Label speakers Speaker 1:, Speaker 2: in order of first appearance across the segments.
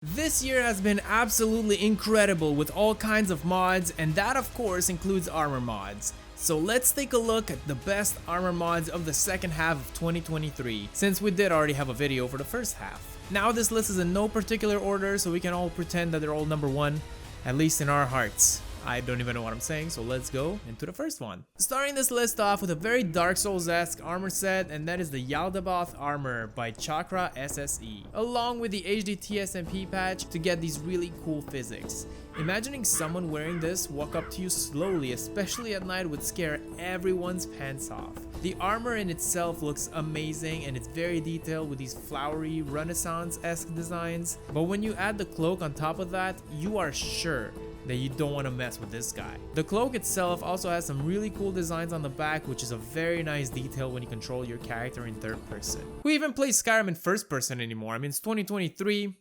Speaker 1: This year has been absolutely incredible with all kinds of mods, and that of course includes armor mods. So let's take a look at the best armor mods of the second half of 2023, since we did already have a video for the first half. Now this list is in no particular order, so we can all pretend that they're all number one, at least in our hearts. I don't even know what I'm saying, so let's go into the first one. Starting this list off with a very Dark Souls-esque armor set, and that is the Yaldabaoth Armor by Chakra SSE, along with the HD TSMP patch to get these really cool physics. Imagining someone wearing this walk up to you slowly, especially at night, would scare everyone's pants off. The armor in itself looks amazing and it's very detailed with these flowery Renaissance-esque designs, but when you add the cloak on top of that, you are sure that you don't want to mess with this guy. The cloak itself also has some really cool designs on the back, which is a very nice detail when you control your character in third person. Who even plays Skyrim in first person anymore? I mean, it's 2023.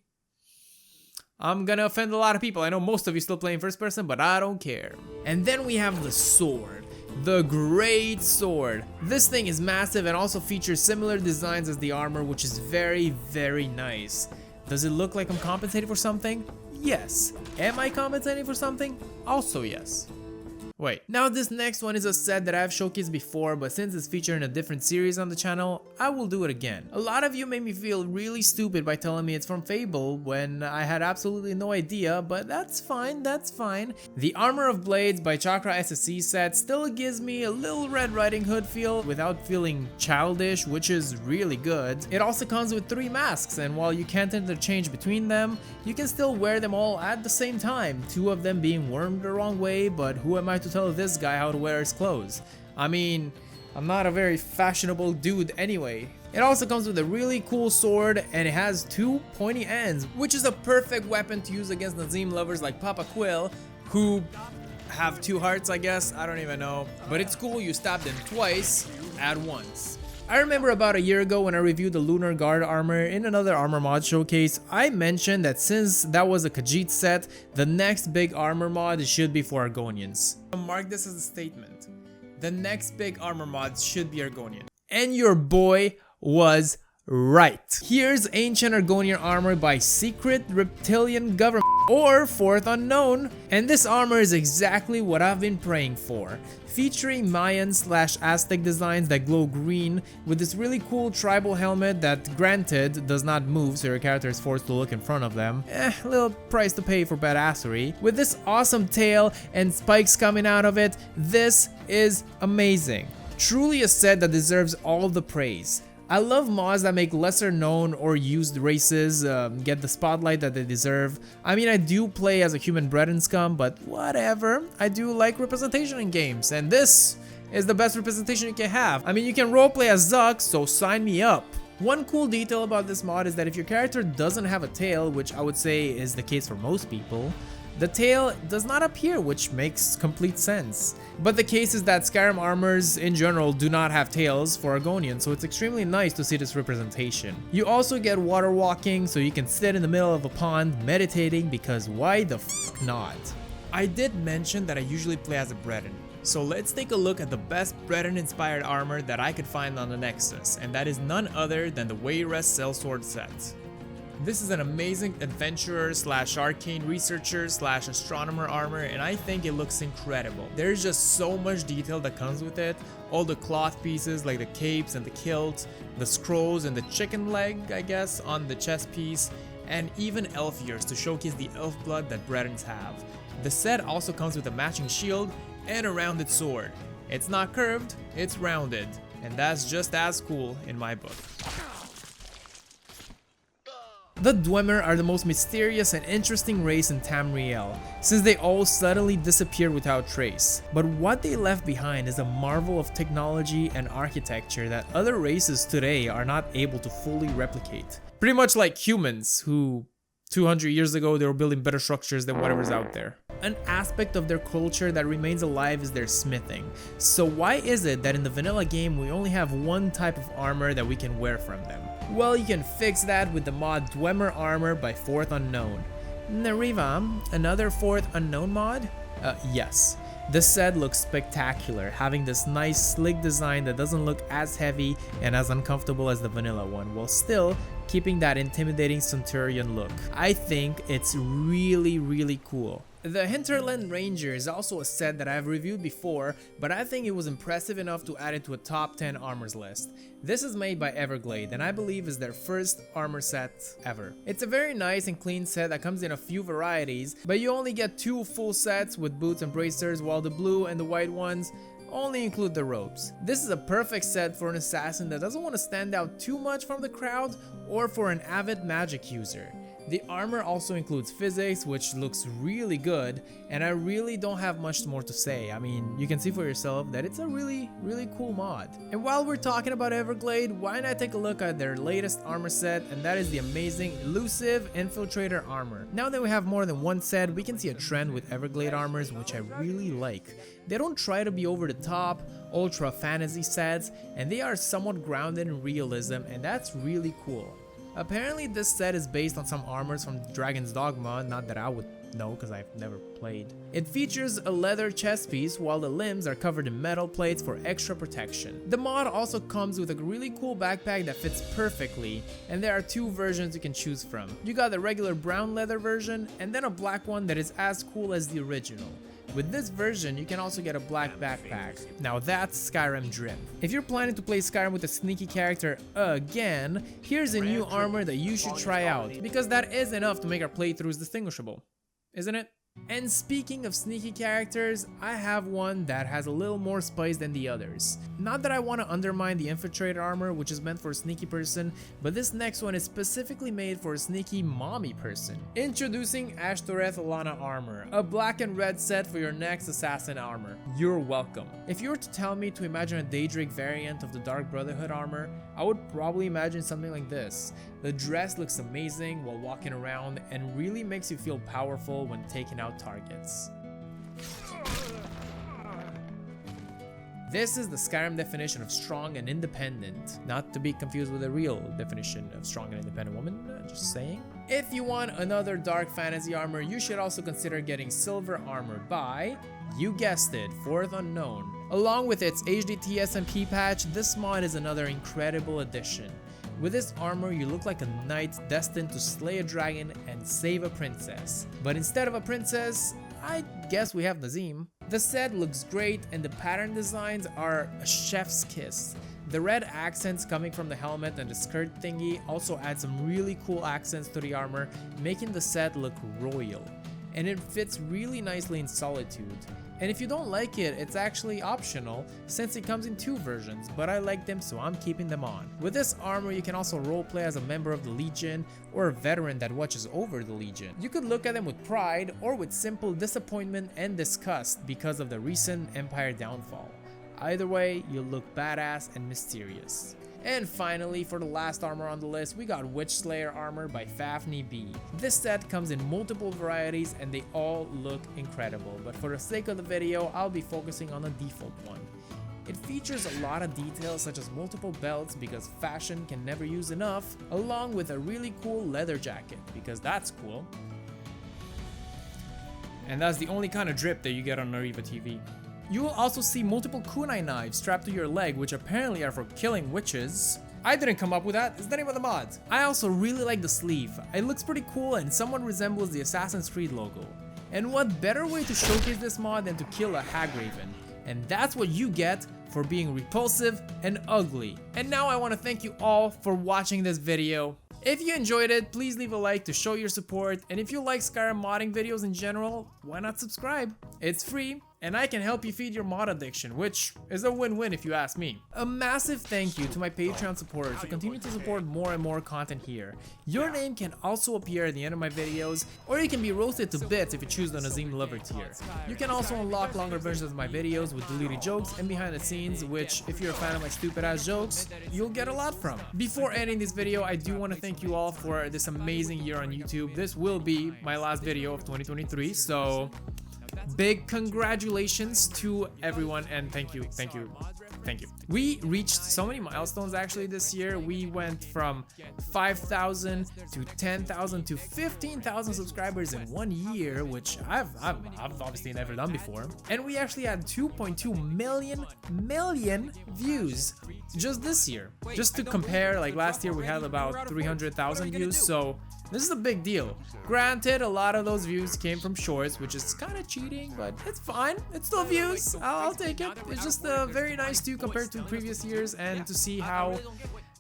Speaker 1: I'm gonna offend a lot of people. I know most of you still play in first person, but I don't care. And then we have the sword. The Great Sword. This thing is massive and also features similar designs as the armor, which is very, very nice. Does it look like I'm compensating for something? Yes. Am I compensating for something? Also yes. Wait, now this next one is a set that I've showcased before, but since it's featured in a different series on the channel, I will do it again. A lot of you made me feel really stupid by telling me it's from Fable when I had absolutely no idea, but that's fine, that's fine. The Armor of Blades by Chakra SSE set still gives me a little Red Riding Hood feel without feeling childish, which is really good. It also comes with 3 masks, and while you can't interchange between them, you can still wear them all at the same time, 2 of them being worn the wrong way, but who am I to tell this guy how to wear his clothes? I mean, I'm not a very fashionable dude anyway. It also comes with a really cool sword, and it has 2 pointy ends, which is a perfect weapon to use against Nazim lovers like Papa Quill, who have 2 hearts, I guess. I don't even know, but it's cool. You stab them twice at once. I remember about a year ago when I reviewed the Lunar Guard armor in another armor mod showcase, I mentioned that since that was a Khajiit set, the next big armor mod should be for Argonians. Mark this as a statement. The next big armor mod should be Argonian. And your boy was right. Here's Ancient Argonian Armor by Secret Reptilian Government, or Fourth Unknown, and this armor is exactly what I've been praying for. Featuring Mayan/Aztec designs that glow green with this really cool tribal helmet that, granted, does not move, so your character is forced to look in front of them. A little price to pay for badassery. With this awesome tail and spikes coming out of it, this is amazing. Truly a set that deserves all of the praise. I love mods that make lesser known or used races get the spotlight that they deserve. I mean, I do play as a human bred in Scum, but whatever. I do like representation in games, and this is the best representation you can have. I mean, you can roleplay as Zuck, so sign me up. One cool detail about this mod is that if your character doesn't have a tail, which I would say is the case for most people, the tail does not appear, which makes complete sense. But the case is that Skyrim armors in general do not have tails for Argonian, so it's extremely nice to see this representation. You also get water walking, so you can sit in the middle of a pond meditating, because why the f not? I did mention that I usually play as a Breton, so let's take a look at the best Breton inspired armor that I could find on the Nexus, and that is none other than the Wayrest Sellsword Set. This is an amazing adventurer/arcane researcher/astronomer armor, and I think it looks incredible. There's just so much detail that comes with it. All the cloth pieces like the capes and the kilt, the scrolls and the chicken leg, I guess, on the chest piece, and even elf ears to showcase the elf blood that Bretons have. The set also comes with a matching shield and a rounded sword. It's not curved, it's rounded, and that's just as cool in my book. The Dwemer are the most mysterious and interesting race in Tamriel, since they all suddenly disappeared without trace. But what they left behind is a marvel of technology and architecture that other races today are not able to fully replicate. Pretty much like humans, who 200 years ago they were building better structures than whatever's out there. An aspect of their culture that remains alive is their smithing. So why is it that in the vanilla game we only have one type of armor that we can wear from them? Well, you can fix that with the mod Dwemer Armor by Fourth Unknown. Nariva, another Fourth Unknown mod? Yes. The set looks spectacular, having this nice slick design that doesn't look as heavy and as uncomfortable as the vanilla one, while still keeping that intimidating Centurion look. I think it's really cool. The Hinterland Ranger is also a set that I've reviewed before, but I think it was impressive enough to add it to a top 10 armors list. This is made by Everglade and I believe is their first armor set ever. It's a very nice and clean set that comes in a few varieties, but you only get 2 full sets with boots and bracers, while the blue and the white ones only include the robes. This is a perfect set for an assassin that doesn't want to stand out too much from the crowd or for an avid magic user. The armor also includes physics, which looks really good, and I really don't have much more to say. I mean, you can see for yourself that it's a really cool mod. And while we're talking about Everglade, why not take a look at their latest armor set, and that is the amazing Illusive Infiltrator Armor. Now that we have more than one set, we can see a trend with Everglade armors, which I really like. They don't try to be over the top, ultra fantasy sets, and they are somewhat grounded in realism, and that's really cool. Apparently this set is based on some armors from Dragon's Dogma, not that I would know because I've never played. It features a leather chest piece while the limbs are covered in metal plates for extra protection. The mod also comes with a really cool backpack that fits perfectly, and there are 2 versions you can choose from. You got the regular brown leather version and then a black one that is as cool as the original. With this version, you can also get a black backpack. Now that's Skyrim drip. If you're planning to play Skyrim with a sneaky character again, here's a new armor that you should try out, because that is enough to make our playthroughs distinguishable, isn't it? And speaking of sneaky characters, I have one that has a little more spice than the others. Not that I want to undermine the Infiltrator armor, which is meant for a sneaky person, but this next one is specifically made for a sneaky mommy person. Introducing Ashtoreth Ahlanna Armor, a black and red set for your next assassin armor. You're welcome. If you were to tell me to imagine a Daedric variant of the Dark Brotherhood armor, I would probably imagine something like this. The dress looks amazing while walking around and really makes you feel powerful when taking out targets. This is the Skyrim definition of strong and independent, not to be confused with the real definition of strong and independent woman, just saying. If you want another dark fantasy armor, you should also consider getting Silver Armor by, you guessed it, Fourth Unknown. Along with its HDT SMP patch, this mod is another incredible addition. With this armor, you look like a knight destined to slay a dragon and save a princess. But instead of a princess, I guess we have Nazim. The set looks great and the pattern designs are a chef's kiss. The red accents coming from the helmet and the skirt thingy also add some really cool accents to the armor, making the set look royal. And it fits really nicely in Solitude. And if you don't like it, it's actually optional since it comes in 2 versions, but I like them so I'm keeping them on. With this armor, you can also roleplay as a member of the Legion or a veteran that watches over the Legion. You could look at them with pride or with simple disappointment and disgust because of the recent Empire downfall. Either way, you'll look badass and mysterious. And finally, for the last armor on the list, we got Witchslayer Armor by Fafnir B. This set comes in multiple varieties and they all look incredible, but for the sake of the video, I'll be focusing on the default one. It features a lot of details such as multiple belts because fashion can never use enough, along with a really cool leather jacket because that's cool. And that's the only kind of drip that you get on Nariva TV. You will also see multiple kunai knives strapped to your leg, which apparently are for killing witches. I didn't come up with that, it's the name of the mod. I also really like the sleeve. It looks pretty cool and somewhat resembles the Assassin's Creed logo. And what better way to showcase this mod than to kill a Hagraven? And that's what you get for being repulsive and ugly. And now I want to thank you all for watching this video. If you enjoyed it, please leave a like to show your support, and if you like Skyrim modding videos in general, why not subscribe? It's free, and I can help you feed your mod addiction, which is a win-win if you ask me. A massive thank you to my Patreon supporters who continue to support more and more content here. Your name can also appear at the end of my videos, or you can be roasted to bits if you choose the Nazim Lover tier. You can also unlock longer versions of my videos with deleted jokes and behind the scenes, which, if you're a fan of my stupid ass jokes, you'll get a lot from. Before ending this video, I do want to thank you all for this amazing year on YouTube. This will be my last video of 2023, so big congratulations to everyone, and thank you. We reached so many milestones actually this year. We went from 5,000 to 10,000 to 15,000 subscribers in 1 year, which I've obviously never done before. And we actually had 2.2 million views just this year. Just to compare, like last year we had about 300,000 views, so this is a big deal. Granted, a lot of those views came from shorts, which is kind of cheating, but it's fine. It's still views. I'll take it. It's just very nice to compare to previous years and to see how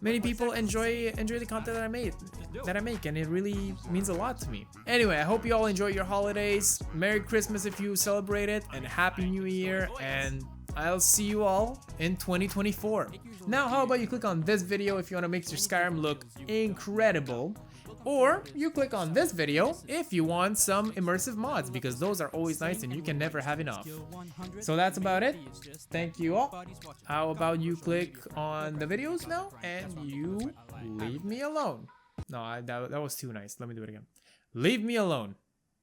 Speaker 1: many people enjoy the content that I make, and it really means a lot to me. Anyway, I hope you all enjoy your holidays. Merry Christmas if you celebrate it, and Happy New Year, and I'll see you all in 2024. Now, how about you click on this video if you want to make your Skyrim look incredible, or you click on this video if you want some immersive mods, because those are always nice and you can never have enough. So that's about it. Thank you all. How about you click on the videos now and you leave me alone. No, that was too nice. Let me do it again. Leave me alone.